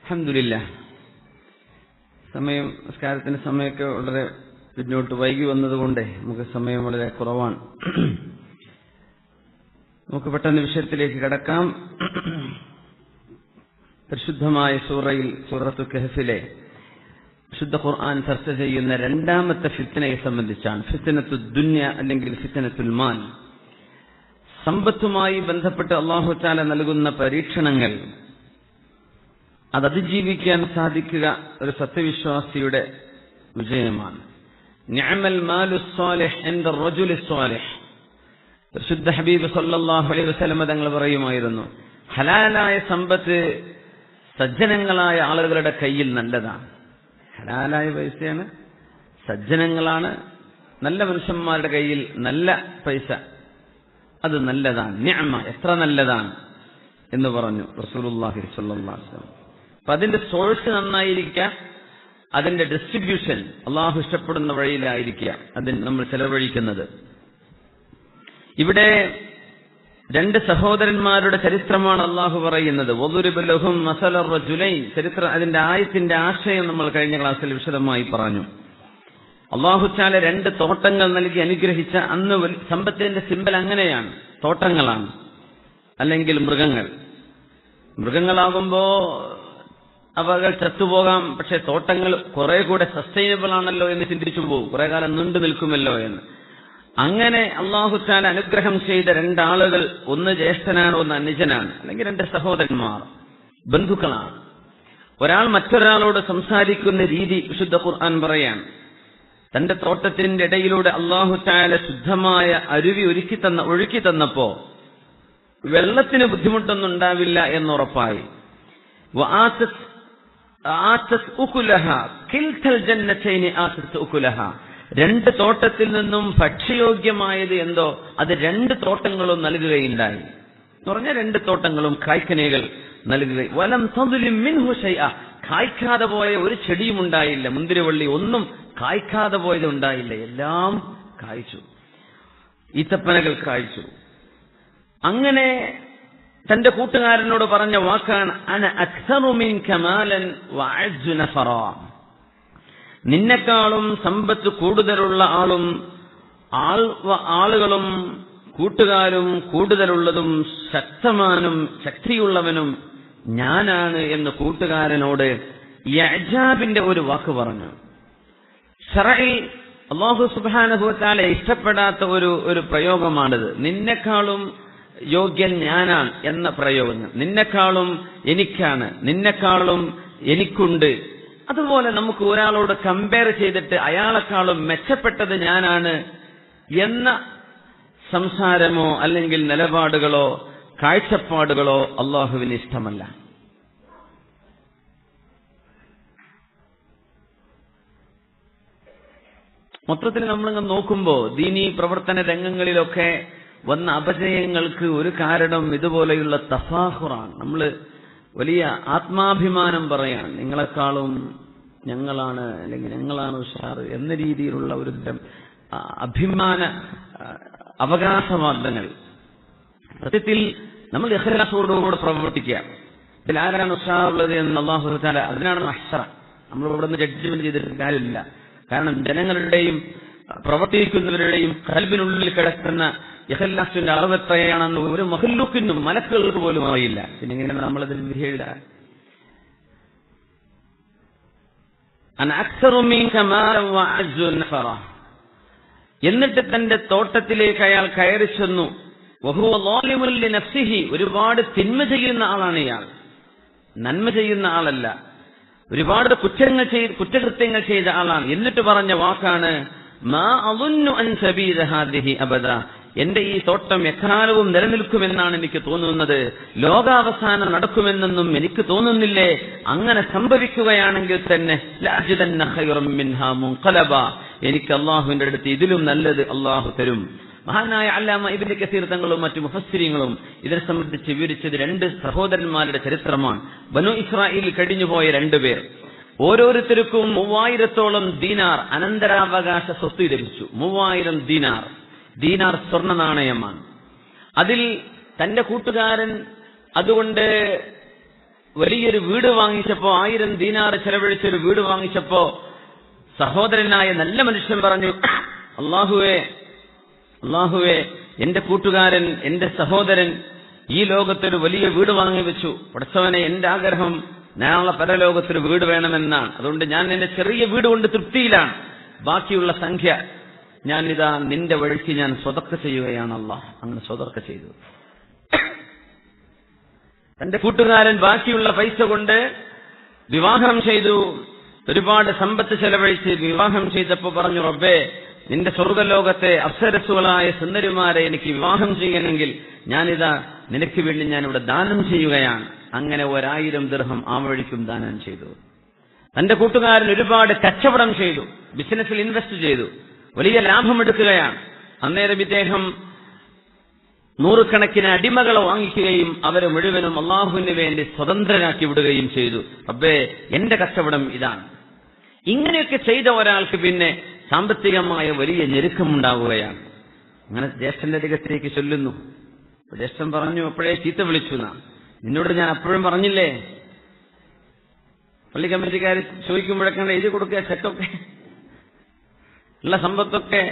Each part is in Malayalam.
അൽഹംദുലില്ലാഹ്. നിസ്കാരത്തിന് സമയമൊക്കെ വളരെ പിന്നോട്ട് വൈകി വന്നതുകൊണ്ട് നമുക്ക് സമയം വളരെ കുറവാണ്. നമുക്ക് പെട്ടെന്ന് വിഷയത്തിലേക്ക് കടക്കാം. പരിശുദ്ധമായ സൂറത്തു കഹ്ഫിലെ വിശുദ്ധ ഖുർആൻ ചർച്ച ചെയ്യുന്ന രണ്ടാമത്തെ ഫിത്നയെ സംബന്ധിച്ചാണ്. ഫിത്നത്തു ദുനിയ അല്ലെങ്കിൽ ഫിത്നത്തുൽ മാൽ. സമ്പത്തുമായി ബന്ധപ്പെട്ട് അല്ലാഹു തആല നൽകുന്ന പരീക്ഷണങ്ങൾ അത് അതിജീവിക്കാൻ സാധിക്കുക ഒരു സത്യവിശ്വാസിയുടെ വിജയമാണ്. നിഅമൽ മാലു സ്വാലിഹ് ഇൻദ റജുലി സ്വാലിഹ്. പരിശുദ്ധ ഹബീബ് സല്ലല്ലാഹു അലൈഹി വസല്ലം തങ്ങൾ പറയുമായിരുന്നു, ഹലാലായ സമ്പത്ത് സജ്ജനങ്ങളായ ആളുകളുടെ കയ്യിൽ നല്ലതാണ്. ഹലാലായ പൈസയാണ്, സജ്ജനങ്ങളാണ്, നല്ല മനുഷ്യന്മാരുടെ കയ്യിൽ നല്ല പൈസ, അത് നല്ലതാണ്. നിഅമ എത്ര നല്ലതാണ് എന്ന് പറഞ്ഞു റസൂലുള്ളാഹി സ്വല്ലല്ലാഹു അലൈഹി വസല്ലം. അപ്പൊ അതിന്റെ സോഴ്സ് നന്നായിരിക്കുക, അതിന്റെ ഡിസ്ട്രിബ്യൂഷൻ അള്ളാഹു ഇഷ്ടപ്പെടുന്ന വഴിയിലായിരിക്കുക അതിന് നമ്മൾ ചെലവഴിക്കുന്നത്. ഇവിടെ രണ്ട് സഹോദരന്മാരുടെ ചരിത്രമാണ് അള്ളാഹു പറയുന്നത്. വദുരിബ ലഹും മസല റജുലൈൻ. ചരിത്രം, അതിന്റെ ആയത്തിന്റെ ആശയം നമ്മൾ കഴിഞ്ഞ ക്ലാസ്സിൽ വിശദമായി പറഞ്ഞു. അള്ളാഹു തആല രണ്ട് തോട്ടങ്ങൾ നൽകി അനുഗ്രഹിച്ച അന്ന് സമ്പത്തിന്റെ സിമ്പൽ അങ്ങനെയാണ്, തോട്ടങ്ങളാണ് അല്ലെങ്കിൽ മൃഗങ്ങളാകുമ്പോ അവകൾ ചത്തുപോകാം. പക്ഷെ തോട്ടങ്ങൾ കുറെ കൂടെ സസ്റ്റൈനബിൾ ആണല്ലോ എന്ന് ചിന്തിച്ചു പോകും, കുറെ കാലം നീണ്ടു നിൽക്കുമല്ലോ എന്ന്. അങ്ങനെ അല്ലാഹു തആല അനുഗ്രഹം ചെയ്ത രണ്ടാളുകൾ, ഒന്ന് ജ്യേഷ്ഠനാണ്, ഒന്ന് അനുജനാണ്, അല്ലെങ്കിൽ രണ്ട് സഹോദരന്മാർ, ബന്ധുക്കളാണ്. ഒരാൾ മറ്റൊരാളോട് സംസാരിക്കുന്ന രീതി വിശുദ്ധ ഖുർആൻ പറയാണ്. തന്റെ തോട്ടത്തിന്റെ ഇടയിലൂടെ അല്ലാഹു തആല ശുദ്ധമായ അരുവി ഒഴുക്കി തന്നപ്പോ വെള്ളത്തിന് ബുദ്ധിമുട്ടൊന്നും ഉണ്ടാവില്ല എന്നുറപ്പായി. രണ്ട് തോട്ടത്തിൽ നിന്നും ഭക്ഷ്യയോഗ്യമായത് എന്തോ അത് രണ്ട് തോട്ടങ്ങളും നൽകുകയുണ്ടായി എന്ന് പറഞ്ഞാൽ രണ്ട് തോട്ടങ്ങളും കായ്ക്കനികൾ നൽകുകയും. വലം തദ്ലിം മിൻഹു ശൈഅ. കായ്ക്കാതെ പോയ ഒരു ചെടിയും ഉണ്ടായില്ല, മുന്തിരിവള്ളി ഒന്നും കായ്ക്കാതെ പോയത് ഉണ്ടായില്ല, എല്ലാം കായ്ച്ചു, ഈത്തപ്പനകൾ കായ്ച്ചു. അങ്ങനെ തന്റെ കൂട്ടുകാരനോട് പറഞ്ഞ വാക്കാണ് അന അക്സറു മിൻക മാലൻ വഅസ്സു നഫറാ. നിന്നെക്കാളും സമ്പത്ത് കൂടുതലുള്ള ആളുകളും കൂട്ടുകാരും കൂടുതലുള്ളതും ശക്തിയുള്ളവനും ഞാനാണ് എന്ന് കൂട്ടുകാരനോട് ഇഅ്ജാബിന്റെ ഒരു വാക്ക് പറഞ്ഞു. ശറഇൽ അല്ലാഹു സുബ്ഹാനഹു വ തആല ഇഷ്ടപ്പെടാത്ത ഒരു പ്രയോഗമാണിത്. നിന്നെക്കാളും യോഗ്യൻ ഞാനാണ് എന്ന പ്രയോഗം. നിന്നെക്കാളും എനിക്കാണ്, നിന്നെക്കാളും എനിക്കുണ്ട്. അതുപോലെ നമുക്ക് ഒരാളോട് കമ്പയർ ചെയ്തിട്ട് അയാളെക്കാളും മെച്ചപ്പെട്ടത് ഞാനാണ് എന്ന സംസാരമോ അല്ലെങ്കിൽ നിലപാടുകളോ കാഴ്ചപ്പാടുകളോ അള്ളാഹുവിന് ഇഷ്ടമല്ല. മൊത്തത്തിൽ നമ്മളിങ്ങ് നോക്കുമ്പോ ദീനീ പ്രവർത്തന രംഗങ്ങളിലൊക്കെ വന്ന അപജയങ്ങൾക്ക് ഒരു കാരണം ഇതുപോലെയുള്ള തഫാഖുറാണ്. നമ്മൾ വലിയ ആത്മാഭിമാനം പറയാണ്, നിങ്ങളെക്കാളും ഞങ്ങളാണ് അല്ലെങ്കിൽ ഞങ്ങളാണ് ഉഷാർ എന്ന രീതിയിലുള്ള ഒരു അഭിമാന അവകാശവാദങ്ങൾ. സത്യത്തിൽ നമ്മൾ ഇഖ്ലാസോടുകൂടെ പ്രവർത്തിക്കുക. ഇതിൽ ആരാണ് ഉഷാറുള്ളത് എന്ന് അല്ലാഹു തആല, അതിനാണ് മഹ്ശറ. നമ്മൾ ഇവിടെ നിന്ന് ജഡ്ജ്മെന്റ് ചെയ്തിട്ട് കാര്യമില്ല. കാരണം ജനങ്ങളുടെയും പ്രവർത്തിക്കുന്നവരുടെയും ഖൽബിനുള്ളിൽ കിടക്കുന്ന ഇഖ്ലാസിന്റെ അളവ് എത്രയാണെന്ന് ഒരു മഖ്ലൂക്കിനും മലക്കുകൾക്ക് പോലും അറിയില്ല. പിന്നെ ഇങ്ങനെ നമ്മളതിൽ വിധിയില്ല. എന്നിട്ട് തന്റെ തോട്ടത്തിലേക്ക് അയാൾ കയറി ചെന്നു. വഹുവ ളാലിമുൻ ലിനഫ്സിഹി. ഒരുപാട് തിന്മ ചെയ്യുന്ന ആളാണ് ഇയാൾ, നന്മ ചെയ്യുന്ന ആളല്ല. ഒരുപാട് കുറ്റകൃത്യങ്ങൾ ചെയ്ത ആളാണ്. എന്നിട്ട് പറഞ്ഞ വാക്കാണ് മാ അളുന്നു അൻ സബീല ഹാദിഹി അബദ. എന്റെ ഈ തോട്ടം എക്കാലവും നിലനിൽക്കുമെന്നാണ് എനിക്ക് തോന്നുന്നത്, ലോകാവസാനം നടക്കുമെന്നൊന്നും എനിക്ക് തോന്നുന്നില്ലേ. അങ്ങനെ സംഭവിക്കുകയാണെങ്കിൽ തന്നെ ലഅജിദന്ന ഖൈറൻ മിൻഹാ മുൻഖലബ. എനിക്ക് അല്ലാഹുവിന്റെ അടുത്ത് ഇതിലും നല്ലത് അല്ലാഹു തരും. മഹാനായ അല്ലാമ ഇബ്നു കസീർ തങ്ങളും മറ്റു മുഫസ്സിരീങ്ങളും ഇതിനെ സംബന്ധിച്ച് വിവരിച്ചത് രണ്ട് സഹോദരന്മാരുടെ ചരിത്രമാണ്. ബനു ഇസ്രായേലിൽ കഴിഞ്ഞുപോയ രണ്ടുപേർ. ഓരോരുത്തർക്കും 3000-ഓളം ദീനാർ അനന്തരാവകാശ സ്വത്ത് ലഭിച്ചു. 3000 ദീനാർ സ്വർണ്ണ നാണയമാണ്. അതിൽ തന്റെ കൂട്ടുകാരൻ അതുകൊണ്ട് വലിയൊരു വീട് വാങ്ങിച്ചപ്പോ 1000 ദീനാർ ചെലവഴിച്ചൊരു വീട് വാങ്ങിച്ചപ്പോ സഹോദരനായ നല്ല മനുഷ്യൻ പറഞ്ഞു, അല്ലാഹുവേ എന്റെ കൂട്ടുകാരൻ, എന്റെ സഹോദരൻ ഈ ലോകത്തൊരു വലിയ വീട് വാങ്ങി വെച്ചു. പടച്ചവനെ, എന്റെ ആഗ്രഹം നാളെ പരലോകത്തൊരു വീട് വേണമെന്നാണ്. അതുകൊണ്ട് ഞാൻ എന്റെ ചെറിയ വീട് കൊണ്ട് തൃപ്തിയിലാണ്. ബാക്കിയുള്ള സംഖ്യ ഞാനിതാ നിന്റെ വഴിക്ക് ഞാൻ സ്വതക്ക ചെയ്യുകയാണ്. അല്ലാഹ് അങ്ങനെ സ്വതക്ക ചെയ്തു. തന്റെ കൂട്ടുകാരൻ ബാക്കിയുള്ള പൈസ കൊണ്ട് വിവാഹം ചെയ്തു. ഒരുപാട് സമ്പത്ത് ചെലവഴിച്ച് വിവാഹം ചെയ്തപ്പോ പറഞ്ഞു, റബ്ബേ, നിന്റെ സ്വർഗ്ഗലോകത്തെ അപ്സരസുകളായ സുന്ദരിമാരെ എനിക്ക് വിവാഹം ചെയ്യണമെങ്കിൽ ഞാനിതാ നിനക്ക് വേണ്ടി ഞാനിവിടെ ദാനം ചെയ്യുകയാണ്. അങ്ങനെ 1000 ദിർഹം ആ വഴിക്കും ദാനം ചെയ്തു. തന്റെ കൂട്ടുകാരൻ ഒരുപാട് കച്ചവടം ചെയ്തു, ബിസിനസ്സിൽ ഇൻവെസ്റ്റ് ചെയ്തു, വലിയ ലാഭമെടുക്കുകയാണ്. അന്നേരം ഇദ്ദേഹം 100 കണക്കിന് അടിമകളെ വാങ്ങിക്കുകയും അവരെ മുഴുവനും അള്ളാഹുവിന് വേണ്ടി സ്വതന്ത്രരാക്കി വിടുകയും ചെയ്തു. റബ്ബേ, എന്റെ കച്ചവടം ഇതാണ്. ഇങ്ങനെയൊക്കെ ചെയ്ത ഒരാൾക്ക് പിന്നെ സാമ്പത്തികമായ വലിയ ഞെരുക്കമുണ്ടാവുകയാണ്. അങ്ങനെ ജ്യേഷ്ഠന്റെ അരികത്തേക്ക് ചൊല്ലുന്നു. ജ്യേഷ്ഠൻ പറഞ്ഞു, അപ്പോഴേ ചീത്ത വിളിച്ചു, നിന്നോട് ഞാൻ അപ്പോഴും പറഞ്ഞില്ലേ, പള്ളി കമ്മിറ്റിക്കാർ ചോദിക്കുമ്പോഴൊക്കെ എഴുതി കൊടുക്കുക, ചെക്കൊക്കെ ഉള്ള സമ്പത്തൊക്കെ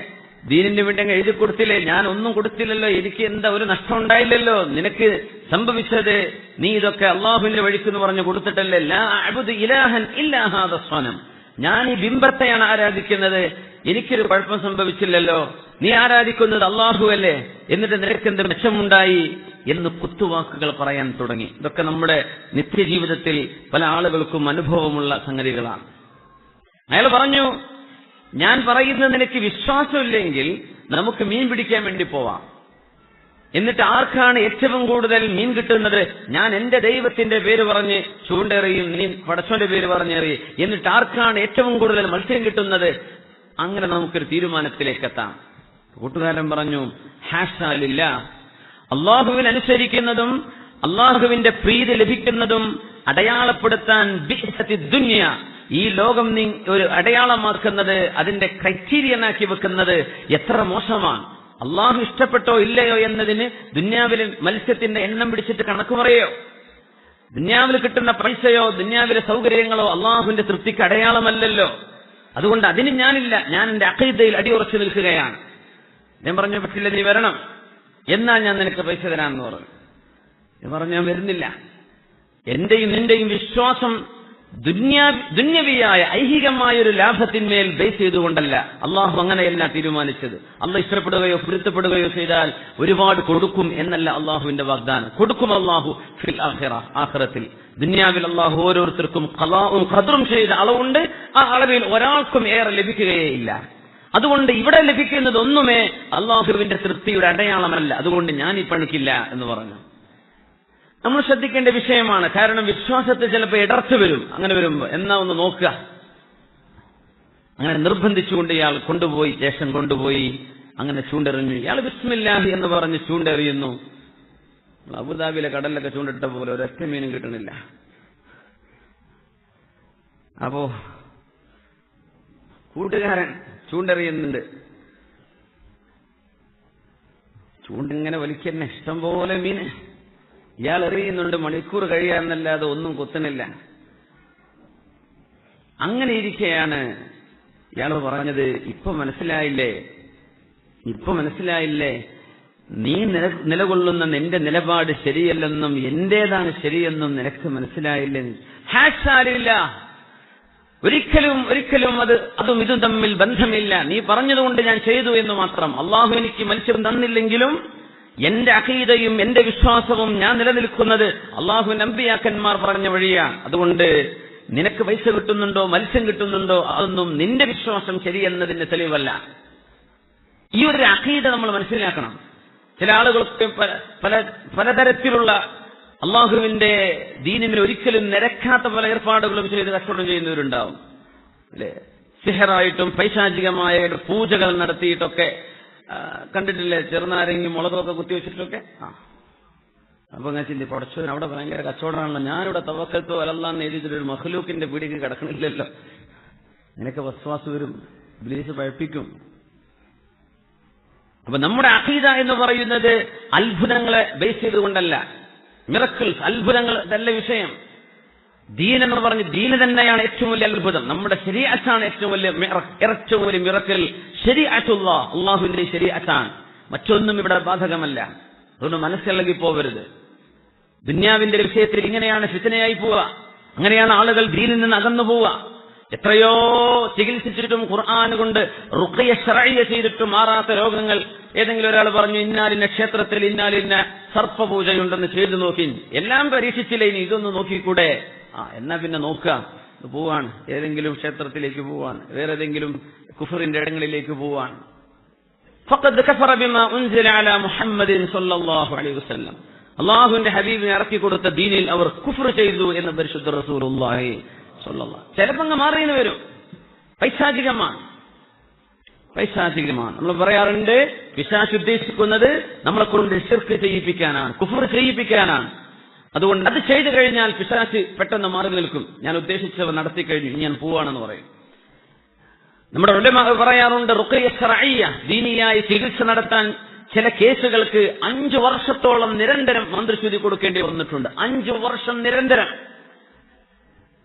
ദീനിന് വേണ്ടി അങ്ങ് എഴുതി കൊടുത്തില്ലേ? ഞാൻ ഒന്നും കൊടുത്തില്ലല്ലോ, എനിക്ക് എന്താ ഒരു നഷ്ടം ഉണ്ടായില്ലല്ലോ. നിനക്ക് സംഭവിച്ചത് നീ ഇതൊക്കെ അള്ളാഹുവിന്റെ വഴിക്കെന്ന് പറഞ്ഞു കൊടുത്തിട്ടല്ലേ. ലാ അഅ്ബുദു ഇലാഹൻ ഇല്ലാ ഹാദാ സ്വനം, ഞാൻ ഈ ബിംബത്തെയാണ് ആരാധിക്കുന്നത്, എനിക്കൊരു കുഴപ്പം സംഭവിച്ചില്ലല്ലോ. നീ ആരാധിക്കുന്നത് അള്ളാഹുവല്ലേ, എന്നിട്ട് നിനക്കെന്ത് മെച്ചമുണ്ടായി എന്ന് കുത്തുവാക്കുകൾ പറയാൻ തുടങ്ങി. ഇതൊക്കെ നമ്മുടെ നിത്യജീവിതത്തിൽ പല ആളുകൾക്കും അനുഭവമുള്ള സംഗതികളാണ്. അയാൾ പറഞ്ഞു, ഞാൻ പറയുന്നത് നിനക്ക് വിശ്വാസമില്ലെങ്കിൽ നമുക്ക് മീൻ പിടിക്കാൻ വേണ്ടി പോവാം. എന്നിട്ട് ആർക്കാണ് ഏറ്റവും കൂടുതൽ മീൻ കിട്ടുന്നത്, ഞാൻ എന്റെ ദൈവത്തിന്റെ പേര് പറഞ്ഞ് ചൂണ്ടെറിയും, നീ പടച്ചോന്റെ പേര് പറഞ്ഞെറിയും. എന്നിട്ട് ആർക്കാണ് ഏറ്റവും കൂടുതൽ മത്സ്യം കിട്ടുന്നത്, അങ്ങനെ നമുക്കൊരു തീരുമാനത്തിലേക്ക് എത്താം. കൂട്ടുകാരൻ പറഞ്ഞു, ഹാഷാ ലില്ലാഹ്, അള്ളാഹുവിനനുസരിക്കുന്നതും അള്ളാഹുവിന്റെ പ്രീതി ലഭിക്കുന്നതും അടയാളപ്പെടുത്താൻ ബിഅ്സത്തി ദുനിയ, ഈ ലോകം നീ ഒരു അടയാളമാക്കുന്നത്, അതിന്റെ ക്രൈറ്റീരിയനാക്കി വെക്കുന്നത് എത്ര മോശമാണ്. അള്ളാഹു ഇഷ്ടപ്പെട്ടോ ഇല്ലയോ എന്നതിന് ദുന്യാവിലെ മത്സ്യത്തിന്റെ എണ്ണം പിടിച്ചിട്ട് കണക്ക് പറയോ? ദുന്യാവിൽ കിട്ടുന്ന പൈസയോ ദുന്യാവിലെ സൗകര്യങ്ങളോ അള്ളാഹുവിന്റെ തൃപ്തിക്ക് അടയാളമല്ലല്ലോ. അതുകൊണ്ട് അതിന് ഞാനില്ല, ഞാൻ എന്റെ അഖീദയിൽ അടിയുറച്ചു നിൽക്കുകയാണ്. ഞാൻ പറഞ്ഞു, പറ്റില്ല, നീ വരണം, എന്നാൽ ഞാൻ നിനക്ക് പൈസ തരാമെന്ന് പറഞ്ഞു. ഞാൻ പറഞ്ഞു, ഞാൻ വരുന്നില്ല. എന്റെയും നിന്റെയും വിശ്വാസം ദുന്യവിയായ ഐഹികമായ ഒരു ലാഭത്തിന്മേൽ ബേസ് ചെയ്തുകൊണ്ടല്ല. അള്ളാഹു അങ്ങനെയല്ല തീരുമാനിച്ചത്. അള്ളാഹ് ഇഷ്ടപ്പെടുകയോ പൊരുത്തപ്പെടുകയോ ചെയ്താൽ ഒരുപാട് കൊടുക്കും എന്നല്ല അള്ളാഹുവിന്റെ വാഗ്ദാനം. കൊടുക്കും അള്ളാഹു ഫിൽ ആഖിറ, ആഖിറത്തിൽ. ദുന്യാവിൽ അള്ളാഹു ഓരോരുത്തർക്കും ഖളാഉം ഖദ്റും ചെയ്ത അളവുണ്ട്. ആ അളവിൽ ഒരാൾക്കും ഏറെ ലഭിക്കുകയില്ല. അതുകൊണ്ട് ഇവിടെ ലഭിക്കുന്നത് ഒന്നുമേ അള്ളാഹുവിന്റെ തൃപ്തിയുടെ അടയാളമല്ല. അതുകൊണ്ട് ഞാൻ ഈ പണിക്കില്ല എന്ന് പറഞ്ഞു. നമ്മൾ ശ്രദ്ധിക്കേണ്ട വിഷയമാണ്. കാരണം വിശ്വാസത്തിൽ ചിലപ്പോൾ ഇടർച്ച വരും. അങ്ങനെ വരുമ്പോ എന്നാ ഒന്ന് നോക്കുക. അങ്ങനെ നിർബന്ധിച്ചുകൊണ്ട് ഇയാൾ കൊണ്ടുപോയി, ജ്യേഷ്ഠൻ കൊണ്ടുപോയി അങ്ങനെ ചൂണ്ടെറിഞ്ഞു. ഇയാൾ ബിസ്മില്ലാഹി എന്ന് പറഞ്ഞ് ചൂണ്ടെറിയുന്നു. അബുദാബിയിലെ കടലിലൊക്കെ ചൂണ്ടിട്ട പോലെ ഒരൊറ്റ മീനും കിട്ടണില്ല. അപ്പോ കൂട്ടുകാരൻ ചൂണ്ടെറിയുന്നുണ്ട്. ചൂണ്ടിങ്ങനെ വലിക്കന്നെ, ഇഷ്ടംപോലെ മീന് ഇയാൾ എറിയുന്നുണ്ട്. മണിക്കൂർ കഴിയാന്നല്ലാതെ ഒന്നും കൊത്തുന്നില്ല. അങ്ങനെ ഇരിക്കെയാണ് ഇയാൾ പറഞ്ഞത്, ഇപ്പൊ മനസ്സിലായില്ലേ നീ നിലകൊള്ളുന്ന നിന്റെ നിലപാട് ശരിയല്ലെന്നും എന്റേതാണ് ശരിയെന്നും നിനക്ക് മനസ്സിലായില്ലേ? ഹാഷാലില്ല, ഒരിക്കലും അതും ഇതും തമ്മിൽ ബന്ധമില്ല. നീ പറഞ്ഞതുകൊണ്ട് ഞാൻ ചെയ്തു എന്ന് മാത്രം. അള്ളാഹു എനിക്ക് മത്സ്യം തന്നില്ലെങ്കിലും എന്റെ അഖീദയും എന്റെ വിശ്വാസവും ഞാൻ നിലനിൽക്കുന്നത് അള്ളാഹുവിന്റെ അമ്പിയാക്കന്മാർ പറഞ്ഞ വഴിയാണ്. അതുകൊണ്ട് നിനക്ക് പൈസ കിട്ടുന്നുണ്ടോ മത്സ്യം കിട്ടുന്നുണ്ടോ അതൊന്നും നിന്റെ വിശ്വാസം ശരിയെന്നതിന്റെ തെളിവല്ല. ഈ ഒരു അഖീദ നമ്മൾ മനസ്സിലാക്കണം. ചില ആളുകൾക്ക് പലതരത്തിലുള്ള അള്ളാഹുവിന്റെ ദീനിന് ഒരിക്കലും നിരക്കാത്ത പല ഏർപ്പാടുകളും ചെയ്ത് കച്ചവടം ചെയ്യുന്നവരുണ്ടാവും, അല്ലെ? സിഹറായിട്ടും പൈശാചികമായ പൂജകൾ നടത്തിയിട്ടൊക്കെ കണ്ടിട്ടില്ലേ? ചെറുനാരങ്ങി മുളകൊക്കെ കുത്തിവെച്ചിട്ടൊക്കെ. അപ്പൊ അങ്ങനെ ചിന്തി, പടച്ചവൻ അവിടെ ഭയങ്കര കച്ചവടമാണല്ലോ, ഞാനിവിടെ തവക്കൽത്തോ അലല്ലാന്ന് എഴുതിയിട്ടൊരു മഖ്ലൂക്കിന്റെ പീടിക്ക് കിടക്കണില്ലല്ലോ. നിനക്ക് വസ്വാസ് വരും, ഇബ്ലീസ് പഴപ്പിക്കും. അപ്പൊ നമ്മുടെ അഖീദ എന്ന് പറയുന്നത് അത്ഭുതങ്ങളെ ബേസ് ചെയ്തുകൊണ്ടല്ല, മിറക്കിൾസ്, അത്ഭുതങ്ങൾ ഇതല്ല വിഷയം. ദീൻ എന്ന് പറഞ്ഞ് ദീന് തന്നെയാണ് ഏറ്റവും വലിയ അത്ഭുതം. നമ്മുടെ ശരീഅത്താണ് ഏറ്റവും വലിയ മിറക്കൽ. ശരീഅത്തുല്ലാഹ്, അള്ളാഹുവിന്റെ ശരീഅത്താണ്. മറ്റൊന്നും ഇവിടെ ബാധകമല്ല. അതൊന്നും മനസ്സിളകി പോവരുത്. ദുന്യാവിന്റെ വിഷയത്തിൽ ഇങ്ങനെയാണ് ഫിത്നയായി പോവുക. അങ്ങനെയാണ് ആളുകൾ ദീനിൽ നിന്ന് അകന്നു പോവുക. എത്രയോ ചികിത്സിച്ചിട്ടും ഖുർആൻ കൊണ്ട് റുഖ്യ ശർഇയ്യ ചെയ്തിട്ടും മാറാത്ത രോഗങ്ങൾ. ഏതെങ്കിലും ഒരാൾ പറഞ്ഞു ഇന്നാലിന്ന ക്ഷേത്രത്തിൽ ഇന്നാലിന്ന സർപ്പപൂജയുണ്ടെന്ന് ചെയ്തു നോക്കി. എല്ലാം പരീക്ഷിച്ചില്ലേ, ഇനി ഇതൊന്ന് നോക്കിക്കൂടെ? എന്നാ പിന്നെ നോക്കുക. പോവാൻ ഏതെങ്കിലും ക്ഷേത്രത്തിലേക്ക് പോവാൻ, വേറെ ഏതെങ്കിലും കുഫറിന്റെ ഇടങ്ങളിലേക്ക് പോവാൻ. ഫഖദ് കഫറ ബിമാ ഉൻസില അലാ മുഹമ്മദിൻ സ്വല്ലല്ലാഹു അലൈഹി വസല്ലം. അല്ലാഹുവിന്റെ ഹബീബിനെ ഇറക്കി കൊടുത്ത ദീനിൽ അവർ കുഫർ ചെയ്തു എന്ന് പരിശുദ്ധ റസൂലുള്ളാഹി സ്വല്ലല്ലാഹു. ചിലപ്പങ്ങ് മാറിയെന്ന് വരും. പൈശാചികമാണ്. നമ്മൾ പറയാറുണ്ട്, പിശാച് ഉദ്ദേശിക്കുന്നത് നമ്മളെ കൊണ്ട് ശിർക്ക് ചെയ്യിപ്പിക്കാനാണ്, കുഫർ ചെയ്യിപ്പിക്കാനാണ്. അതുകൊണ്ട് അത് ചെയ്തു കഴിഞ്ഞാൽ പിശാച് പെട്ടെന്ന് മാറി നിൽക്കും. ഞാൻ ഉദ്ദേശിച്ചവ നടത്തി കഴിഞ്ഞു, ഞാൻ പോവാണെന്ന് പറയും. നമ്മുടെ ഉലമാ പറയാറുണ്ട്, റുഖ്യ ശർഇയ്യ, ദീനിയായി ചികിത്സ നടത്താൻ ചില കേസുകൾക്ക് 5 വർഷത്തോളം നിരന്തരം മന്ത്രിശ്രുതി കൊടുക്കേണ്ടി വന്നിട്ടുണ്ട്. 5 വർഷം നിരന്തരം.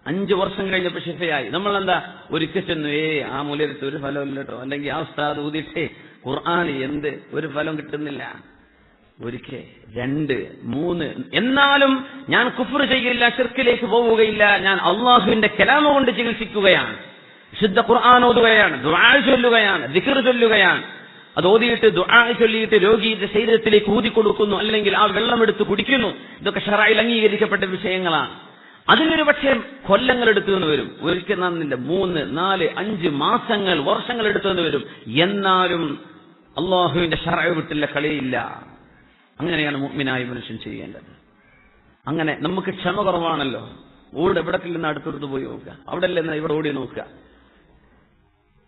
5 വർഷം കഴിഞ്ഞപ്പോൾ ശിഫയായി. നമ്മളെന്താ ഒരിക്കൽ ചെന്നു, ആ മൂല്യത്ത് ഒരു ഫലമില്ല കേട്ടോ, അല്ലെങ്കിൽ ആ ഉസ്താദ് ഊതിട്ടേ ഖുർആൻ എന്ത് ഒരു ഫലം കിട്ടുന്നില്ല. ഒരിക്കൽ 2 3 എന്നാലും ഞാൻ കുഫ്ർ ചെയ്യില്ല, ശിർക്കിലേക്ക് പോവുകയില്ല, ഞാൻ അള്ളാഹുവിന്റെ കലാമ കൊണ്ട് ചികിത്സിക്കുകയാണ്, വിശുദ്ധ ഖുർആൻ ഓതുകയാണ്, ദുആ ചൊല്ലുകയാണ്, ദിക്ർ ചൊല്ലുകയാണ്. അത് ഓതിയിട്ട് ദുആ ചൊല്ലിയിട്ട് രോഗിയുടെ ശരീരത്തിലേക്ക് ഊതിക്കൊടുക്കുന്നു, അല്ലെങ്കിൽ ആ വെള്ളമെടുത്ത് കുടിക്കുന്നു. ഇതൊക്കെ ശർഇൽ അംഗീകരിക്കപ്പെട്ട വിഷയങ്ങളാണ്. അതിനൊരു പക്ഷേ കൊല്ലങ്ങൾ എടുത്തുവെന്ന് വരും. ഒരിക്കൽ നന്നില്ല, 3 4 5 മാസങ്ങൾ വർഷങ്ങൾ എടുത്തുവെന്ന് വരും. എന്നാലും അള്ളാഹുവിന്റെ ശർഇ വിട്ടുള്ള കളിയില്ല. അങ്ങനെയാണ് മുഅ്മിനായ മനുഷ്യൻ ചെയ്യേണ്ടത്. അങ്ങനെ നമുക്ക് ക്ഷമ കുറവാണല്ലോ. എവിടത്തിൽ നിന്ന് അടുത്തെടുത്ത് പോയി നോക്കുക, അവിടെ അല്ലെന്ന് ഇവിടെ ഓടി നോക്കുക.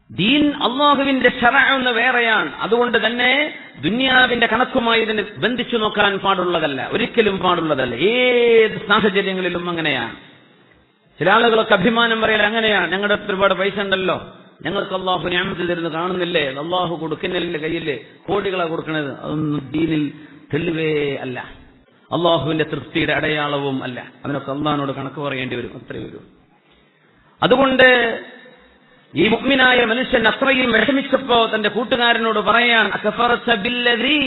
ദീൻ അള്ളാഹുവിന്റെ ശർഅ എന്ന് വേറെയാണ്. അതുകൊണ്ട് തന്നെ ദുനിയാവിന്റെ കണക്കുമായി ഇതിനെ ബന്ധിച്ചു നോക്കാൻ പാടുള്ളതല്ല, ഒരിക്കലും പാടുള്ളതല്ല. ഏത് സാഹചര്യങ്ങളിലും അങ്ങനെയാണ്. ചില ആളുകളൊക്കെ അഭിമാനം പറയൽ അങ്ങനെയാണ്, ഞങ്ങളുടെ ഒരുപാട് പൈസ ഉണ്ടല്ലോ, ഞങ്ങൾക്ക് അള്ളാഹു നിഅമത്ത് തരുന്നു കാണുന്നില്ലേ, അള്ളാഹു കൊടുക്കുന്നില്ലേ, കയ്യില് കോടികളാണ് കൊടുക്കുന്നത്. അതൊന്നും ദീനിൽ തെളിവേ അല്ല, അള്ളാഹുവിന്റെ തൃപ്തിയുടെ അടയാളവും അല്ല. അതിനൊക്കെ അള്ളാഹിനോട് കണക്ക് പറയേണ്ടി വരും, അത്രയും വരും. അതുകൊണ്ട് ഈ മുഅ്മിനായ മനുഷ്യൻ അത്രയും വിഷമിച്ചപ്പോ തന്റെ കൂട്ടുകാരനോട് പറയാൻ, അകഫറത ബില്ലദീ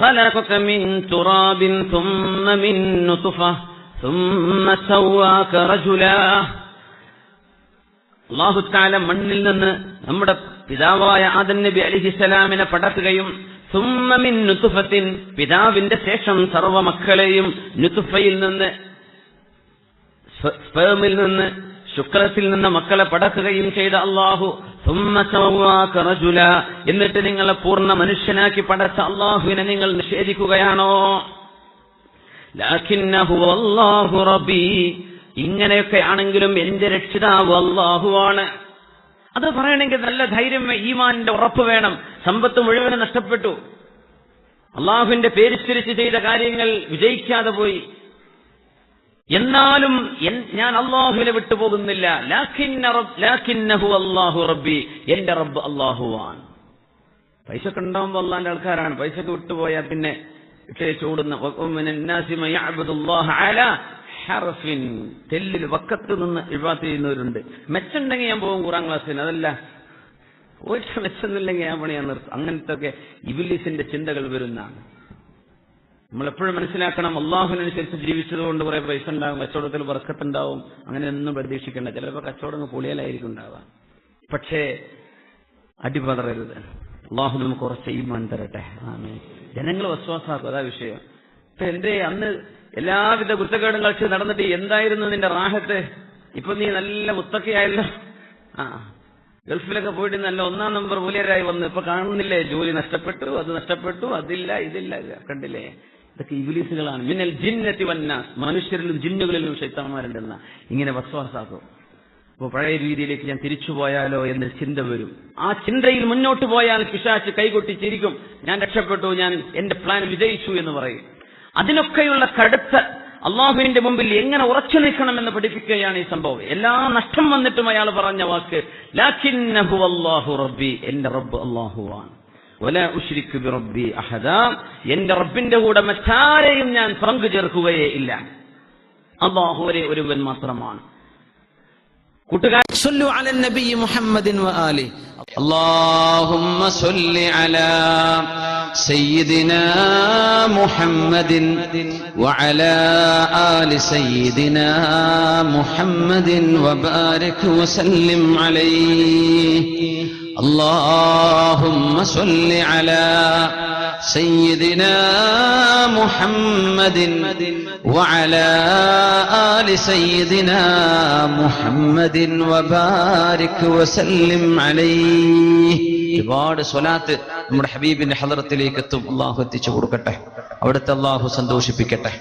ഖലഖക മിൻ തുറാബിൻ സുമ്മ മിൻ നുത്ഫ സുമ്മ സവ്വാക റജുലാ. അല്ലാഹു തആല മണ്ണിൽ നിന്ന് നമ്മുടെ പിതാവായ ആദം നബി അലൈഹിസ്സലാമിനെ പടക്കുകയും സുമ്മ മിൻ നുത്ഫത്തിൻ, പിതാവിന്റെ ശേഷം സർവ മക്കളെയും നുത്ഫയിൽ നിന്ന്, സ്പേമിൽ നിന്ന്, ശുക്രത്തിൽ നിന്ന് മക്കളെ പടക്കുകയും ചെയ്ത അള്ളാഹു സുമ്മ സവ്വാക റജുലാ, എന്നിട്ട് നിങ്ങളെ പൂർണ്ണ മനുഷ്യനാക്കി പടച്ച അള്ളാഹുവിനെ നിങ്ങൾ നിഷേധിക്കുകയാണോ? ലാകിന്നഹു അല്ലാഹു റബ്ബി, ഇങ്ങനെയൊക്കെ ആണെങ്കിലും എന്റെ രക്ഷിതാവ് അള്ളാഹുവാണ്. അത് പറയണമെങ്കിൽ നല്ല ധൈര്യം, ഈമാനിന്റെ ഉറപ്പ് വേണം. സമ്പത്ത് മുഴുവനും നഷ്ടപ്പെട്ടു, അള്ളാഹുവിന്റെ പേരിസ്കരിച്ച് ചെയ്ത കാര്യങ്ങൾ വിജയിക്കാതെ പോയി. എന്നാലും ഞാൻ അള്ളാഹുവിനെ വിട്ടുപോകുന്നില്ല. ലാകിന്നഹു അല്ലാഹു റബ്ബി, എന്റെ റബ്ബ് അള്ളാഹുവാണ്. പൈസക്ക് ഉണ്ടാവുമ്പോ അള്ളാന്റെ ആൾക്കാരാണ്. പൈസക്ക് വിട്ടുപോയാൽ പിന്നെ ചൂടുന്ന തെല്ലിൽ വക്കത്ത് നിന്ന് ഇബാദത്ത് ചെയ്യുന്നവരുണ്ട്. മെച്ചുണ്ടെങ്കിൽ ഞാൻ പോകും ഖുർആൻ ക്ലാസ്സിന്, അതല്ല ഒരു മെച്ചൊന്നുമില്ലെങ്കിൽ ഞാൻ പണിയാൻ നിർത്തും. അങ്ങനത്തെ ഒക്കെ ഇബ്ലീസിന്റെ ചിന്തകൾ വരുന്നതാണ്. നമ്മളെപ്പോഴും മനസ്സിലാക്കണം, അള്ളാഹുവിനനുസരിച്ച് ജീവിച്ചതുകൊണ്ട് കുറെ പൈസ ഉണ്ടാകും, കച്ചവടത്തിൽ ബർക്കത്തുണ്ടാവും, അങ്ങനെ ഒന്നും പ്രതീക്ഷിക്കേണ്ട. ചിലപ്പോൾ കച്ചവടം പൊളിയലായിരിക്കും ഉണ്ടാവുക. പക്ഷേ അടിപതറരുത്. അള്ളാഹു നമുക്ക് കുറച്ച് ഈമാൻ തരട്ടെ. ആമീൻ. ജനങ്ങൾ വസ്വാസാക്കും, അതാ വിഷയം. ഇപ്പൊ എന്റെ അന്ന് എല്ലാവിധ കുറ്റക്കേടും കളിച്ച് നടന്നിട്ട് എന്തായിരുന്നു നിന്റെ റാഹത്ത്? ഇപ്പൊ നീ നല്ല മുത്തക്കയായല്ലോ. ഗൾഫിലൊക്കെ പോയിട്ട് നല്ല 1ാം നമ്പർ മൂല്യരായി വന്ന് ഇപ്പൊ കാണുന്നില്ലേ, ജോലി നഷ്ടപ്പെട്ടു, അത് നഷ്ടപ്പെട്ടു, അതില്ല ഇതില്ല, കണ്ടില്ലേ? ഇതൊക്കെ ഇബ്ലീസുകളാണ്. മിനൽ ജിന്നതി വന്നാസ്, മനുഷ്യരിലും ജിന്നുകളിലും ശൈത്താന്മാരുണ്ടെന്ന ഇങ്ങനെ വസ്വാസാക്കും. അപ്പോൾ പഴയ രീതിയിലേക്ക് ഞാൻ തിരിച്ചുപോയാലോ എന്ന് ചിന്ത വരും. ആ ചിന്തയിൽ മുന്നോട്ട് പോയാൽ പിശാച് കൈകൊട്ടി ചിരിക്കും, ഞാൻ രക്ഷപ്പെട്ടു, ഞാൻ എന്റെ പ്ലാൻ വിജയിച്ചു എന്ന് പറയും. അതിനൊക്കെയുള്ള കടുത്ത അള്ളാഹുവിന്റെ മുമ്പിൽ എങ്ങനെ ഉറച്ചു നിൽക്കണമെന്ന് പഠിപ്പിക്കുകയാണ് ഈ സംഭവം. എല്ലാം നഷ്ടം വന്നിട്ടും അയാൾ പറഞ്ഞ വാക്ക് ലാകിന്നഹു അല്ലാഹു റബ്ബി, എന്റെ റബ്ബ് അല്ലാഹുവാണ്. വലാ ഉശ്രികു ബിറബ്ബി അഹദാ, എന്റെ റബ്ബിന്റെ കൂടെ മറ്റാരെയും ഞാൻ പങ്കു ചേർക്കുകയേ ഇല്ല. അല്ലാഹു ഒരേ ഒരുവൻ മാത്രമാണ്. കൂട്ടുകാർ, صلوا على النبي محمد وآله. اللهم صل على سيدنا محمد وعلى آل سيدنا محمد وبارك وسلم عليه. اللهم صل على سيدنا محمد وعلى آل سيدنا محمد وبارك وسلم عليه. ഒരുപാട് സ്വലാത്ത് നമ്മുടെ ഹബീബിന്റെ ഹളറത്തിലേക്ക് എത്തും. അള്ളാഹു എത്തിച്ചു കൊടുക്കട്ടെ, അവിടുത്തെ അള്ളാഹു സന്തോഷിപ്പിക്കട്ടെ.